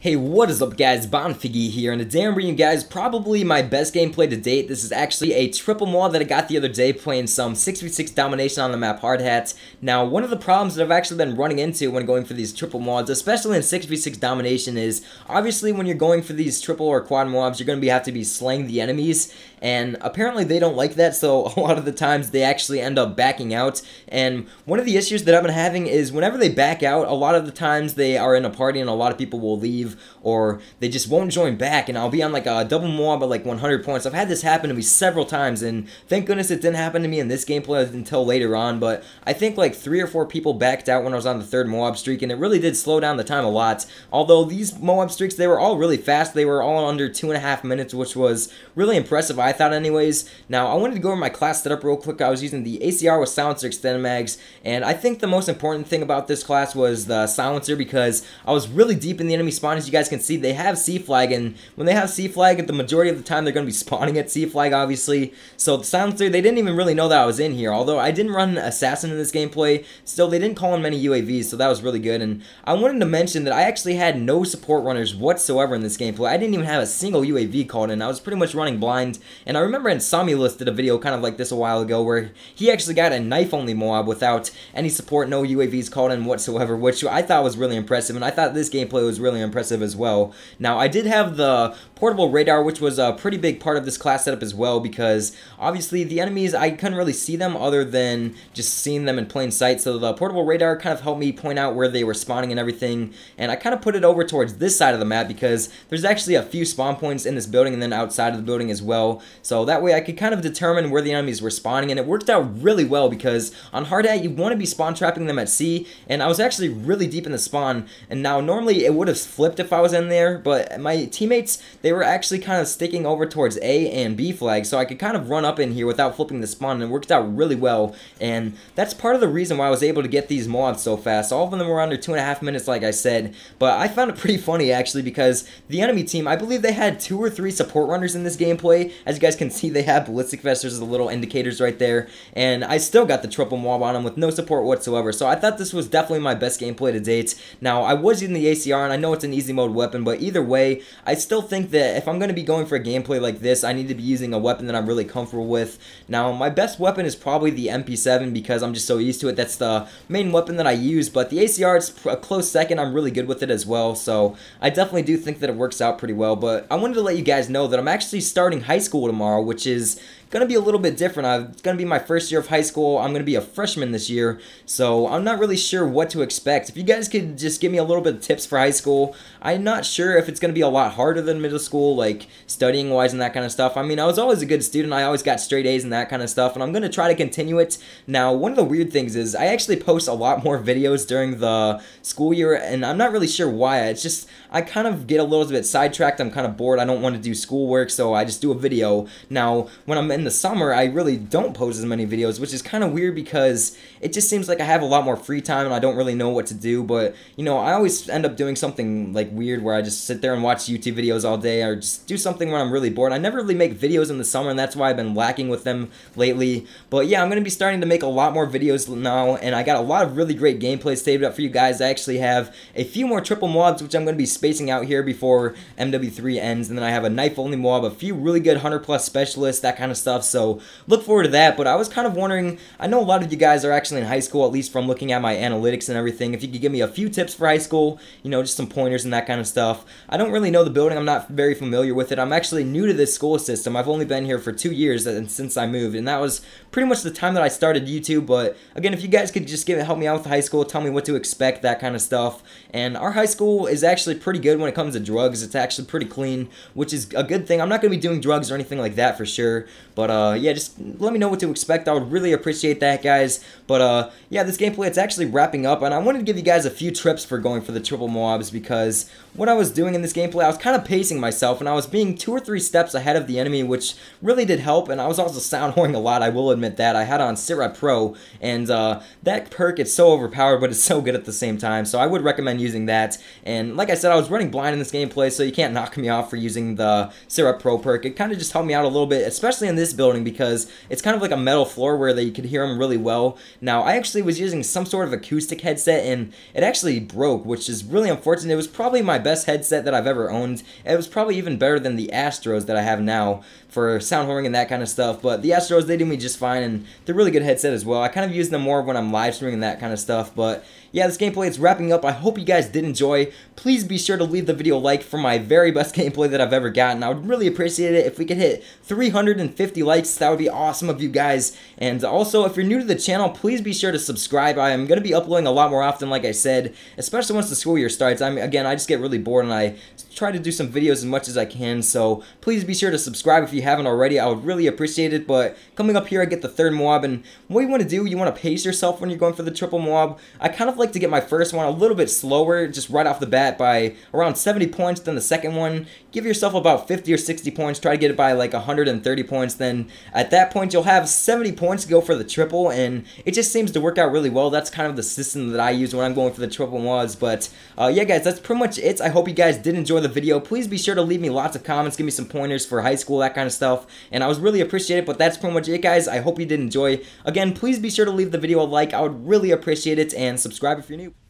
Hey, what is up guys, Bonfiggy here, and today I'm bringing you guys probably my best gameplay to date. This is actually a triple maul that I got the other day playing some 6v6 domination on the map Hard Hats. Now, one of the problems that I've actually been running into when going for these triple mauls, especially in 6v6 domination, is obviously when you're going for these triple or quad mobs, you're going to have to be slaying the enemies, and apparently they don't like that, so a lot of the times they actually end up backing out. And one of the issues that I've been having is whenever they back out, a lot of the times they are in a party and a lot of people will leave, or they just won't join back, and I'll be on like a double mob at like 100 points. I've had this happen to me several times, and thank goodness it didn't happen to me in this gameplay until later on, but I think like 3 or 4 people backed out when I was on the 3rd Moab streak, and it really did slow down the time a lot. Although these Moab streaks, they were all really fast. They were all under 2.5 minutes, which was really impressive, I thought anyways. Now, I wanted to go over my class setup real quick. I was using the ACR with silencer extended mags, and I think the most important thing about this class was the silencer, because I was really deep in the enemy spawn. As you guys can see, they have C flag, and when they have C flag, the majority of the time they're going to be spawning at C flag, obviously. So the silencer, they didn't even really know that I was in here. Although I didn't run assassin in this gameplay, still they didn't call in many UAVs, so that was really good. And I wanted to mention that I actually had no support runners whatsoever in this gameplay. I didn't even have a single UAV called in. I was pretty much running blind. And I remember Insomnulus did a video kind of like this a while ago where he actually got a knife only Moab without any support, no UAVs called in whatsoever, which I thought was really impressive, and I thought this gameplay was really impressive as well. Now, I did have the portable radar, which was a pretty big part of this class setup as well, because obviously the enemies, I couldn't really see them other than just seeing them in plain sight, so the portable radar kind of helped me point out where they were spawning and everything, and I kind of put it over towards this side of the map because there's actually a few spawn points in this building and then outside of the building as well, so that way I could kind of determine where the enemies were spawning, and it worked out really well because on Hard Hat you want to be spawn trapping them at C, and I was actually really deep in the spawn, and now normally it would have flipped if I was in there, but my teammates, they were actually kind of sticking over towards A and B flags, so I could kind of run up in here without flipping the spawn, and it worked out really well, and that's part of the reason why I was able to get these mobs so fast. All of them were under 2.5 minutes, like I said, but I found it pretty funny actually because the enemy team, I believe they had 2 or 3 support runners in this gameplay. As you guys can see, they have ballistic vests, there's the little indicators right there, and I still got the triple mob on them with no support whatsoever, so I thought this was definitely my best gameplay to date. Now, I was using the ACR, and I know it's an easy mode weapon, but either way, I still think that if I'm going to be going for a gameplay like this, I need to be using a weapon that I'm really comfortable with. Now, my best weapon is probably the MP7 because I'm just so used to it. That's the main weapon that I use, but the ACR, it's a close second. I'm really good with it as well, so I definitely do think that it works out pretty well. But I wanted to let you guys know that I'm actually starting high school tomorrow, which is going to be a little bit different. It's going to be my first year of high school. I'm going to be a freshman this year, so I'm not really sure what to expect. If you guys could just give me a little bit of tips for high school. I'm not sure if it's going to be a lot harder than middle school, like studying wise and that kind of stuff. I mean, I was always a good student. I always got straight A's and that kind of stuff, and I'm going to try to continue it. Now, one of the weird things is I actually post a lot more videos during the school year, and I'm not really sure why. It's just I kind of get a little bit sidetracked. I'm kind of bored. I don't want to do schoolwork, so I just do a video. Now, when I'm in the summer, I really don't post as many videos, which is kind of weird because it just seems like I have a lot more free time and I don't really know what to do. But, you know, I always end up doing something like weird where I just sit there and watch YouTube videos all day, or just do something when I'm really bored. I never really make videos in the summer, and that's why I've been lacking with them lately. But yeah, I'm going to be starting to make a lot more videos now, and I got a lot of really great gameplays saved up for you guys. I actually have a few more triple mobs, which I'm going to be spacing out here before MW3 ends, and then I have a knife only mob, a few really good 100+ specialists, that kind of stuff, so look forward to that. But I was kind of wondering, I know a lot of you guys are actually in high school, at least from looking at my analytics and everything, if you could give me a few tips for high school, you know, just some pointers and that kind of stuff. I don't really know the building, I'm not very familiar with it. I'm actually new to this school system. I've only been here for 2 years since I moved, and that was pretty much the time that I started YouTube. But again, if you guys could just help me out with high school, tell me what to expect, that kind of stuff. And our high school is actually pretty good when it comes to drugs. It's actually pretty clean, which is a good thing. I'm not going to be doing drugs or anything like that for sure, but yeah, just let me know what to expect. I would really appreciate that, guys. But yeah, this gameplay, it's actually wrapping up, and I wanted to give you guys a few tips for going for the triple mobs, because what I was doing in this gameplay, I was kind of pacing myself, and I was being 2 or 3 steps ahead of the enemy, which really did help. And I was also sound whoring a lot, I will admit that. I had on Sitrep Pro, and that perk, it's so overpowered, but it's so good at the same time, so I would recommend using that. And like I said, I was running blind in this gameplay, so you can't knock me off for using the Sitrep Pro perk. It kind of just helped me out a little bit, especially in this building because it's kind of like a metal floor where you could hear them really well. Now, I actually was using some sort of acoustic headset, and it actually broke, which is really unfortunate. It was probably my best headset that I've ever owned. It was probably even better than the Astros that I have now for sound whoring and that kind of stuff, but the Astros, they do me just fine, and they're a really good headset as well. I kind of use them more when I'm live streaming and that kind of stuff, but yeah, this gameplay is wrapping up. I hope you guys did enjoy. Please be sure to leave the video a like for my very best gameplay that I've ever gotten. I would really appreciate it if we could hit 350 likes. That would be awesome of you guys. And also, if you're new to the channel, please be sure to subscribe. I am going to be uploading a lot more often, like I said, especially once the school year starts. Again, I just get really bored, and I try to do some videos as much as I can, so please be sure to subscribe if you haven't already. I would really appreciate it. But coming up here, I get the third Moab, and what you want to do, you want to pace yourself when you're going for the triple Moab. I kind of like to get my first one a little bit slower, just right off the bat, by around 70 points. Then the second one, give yourself about 50 or 60 points, try to get it by like 130 points. Then at that point, you'll have 70 points to go for the triple, and it just seems to work out really well. That's kind of the system that I use when I'm going for the triple Moabs. But yeah, guys, that's pretty much it. I hope you guys did enjoy the video. Please be sure to leave me lots of comments, give me some pointers for high school, that kind of stuff, and I was really appreciate it. But that's pretty much it, guys. I hope you did enjoy. Again, please be sure to leave the video a like. I would really appreciate it, and subscribe if you're new.